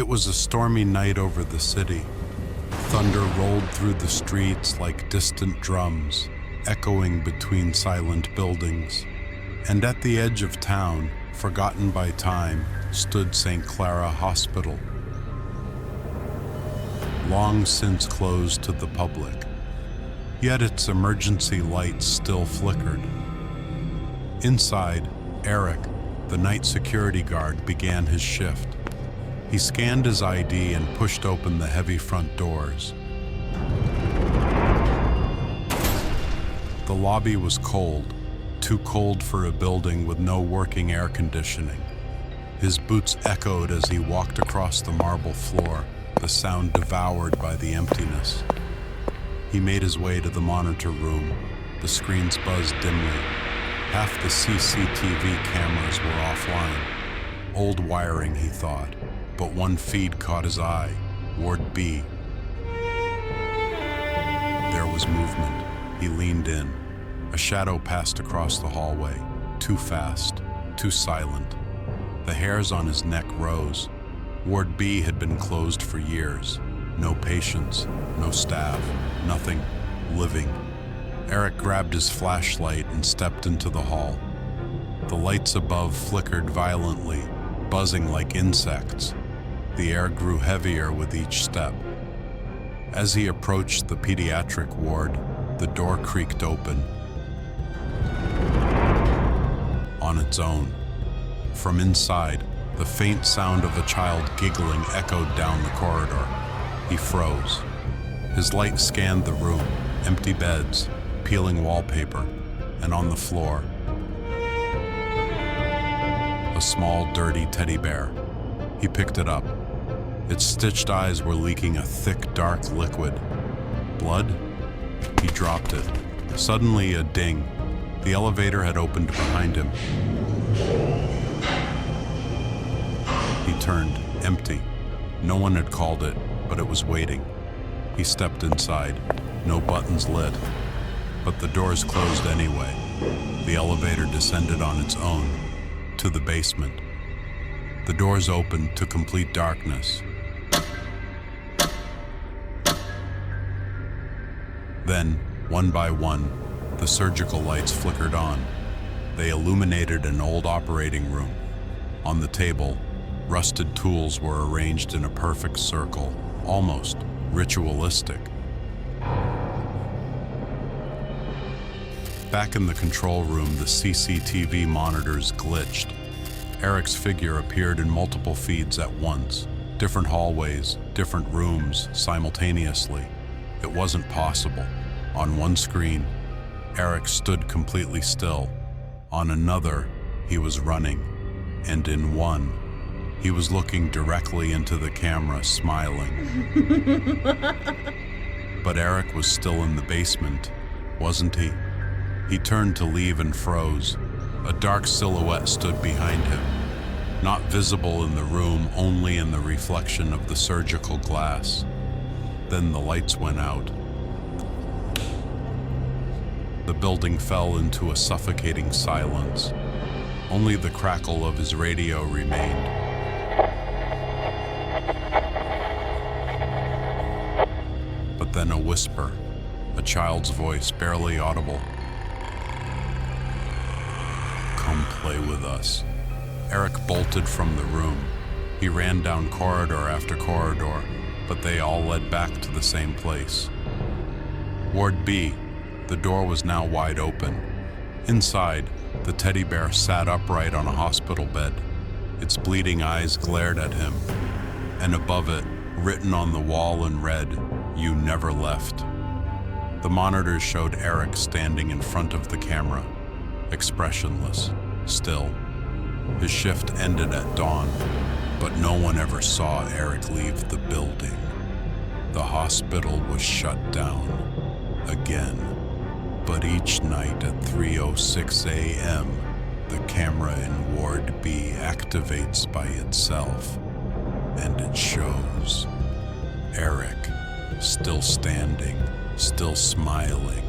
was a stormy night over the city. Thunder rolled through the streets like distant drums, echoing between silent buildings. And at the edge of town, forgotten by time, stood St. Clara Hospital, long since closed to the public. Yet its emergency lights still flickered. Inside, Eric, the night security guard, began his shift. He scanned his ID and pushed open the heavy front doors. The lobby was cold, too cold for a building with no working air conditioning. His boots echoed as he walked across the marble floor, the sound devoured by the emptiness. He made his way to the monitor room. The screens buzzed dimly. Half the CCTV cameras were offline. Old wiring, he thought, but one feed caught his eye, Ward B. There was movement. He leaned in. A shadow passed across the hallway, too fast, too silent. The hairs on his neck rose. Ward B had been closed for years. No patients, no staff, nothing living. Eric grabbed his flashlight and stepped into the hall. The lights above flickered violently, buzzing like insects. The air grew heavier with each step. As he approached the pediatric ward, the door creaked open. On its own. From inside, the faint sound of a child giggling echoed down the corridor. He froze. His light scanned the room, empty beds, peeling wallpaper, and on the floor, a small, dirty teddy bear. He picked it up. Its stitched eyes were leaking a thick, dark liquid. Blood? He dropped it. Suddenly, a ding. The elevator had opened behind him. He turned, empty. No one had called it, but it was waiting. He stepped inside. No buttons lit. But the doors closed anyway. The elevator descended on its own, to the basement. The doors opened to complete darkness. Then, one by one, the surgical lights flickered on. They illuminated an old operating room. On the table, rusted tools were arranged in a perfect circle, almost ritualistic. Back in the control room, the CCTV monitors glitched. Eric's figure appeared in multiple feeds at once, different hallways, different rooms, simultaneously. It wasn't possible. On one screen, Eric stood completely still. On another, he was running. And in one, he was looking directly into the camera, smiling. But Eric was still in the basement, wasn't he? He turned to leave and froze. A dark silhouette stood behind him, not visible in the room, only in the reflection of the surgical glass. Then the lights went out. The building fell into a suffocating silence. Only the crackle of his radio remained. But then a whisper, a child's voice, barely audible. "Come play with us." Eric bolted from the room. He ran down corridor after corridor, but they all led back to the same place. Ward B. The door was now wide open. Inside, the teddy bear sat upright on a hospital bed. Its bleeding eyes glared at him, and above it, written on the wall in red, "You never left." The monitors showed Eric standing in front of the camera, expressionless, still. His shift ended at dawn, but no one ever saw Eric leave the building. The hospital was shut down again. But each night at 3:06 a.m., the camera in Ward B activates by itself, and it shows Eric, still standing, still smiling,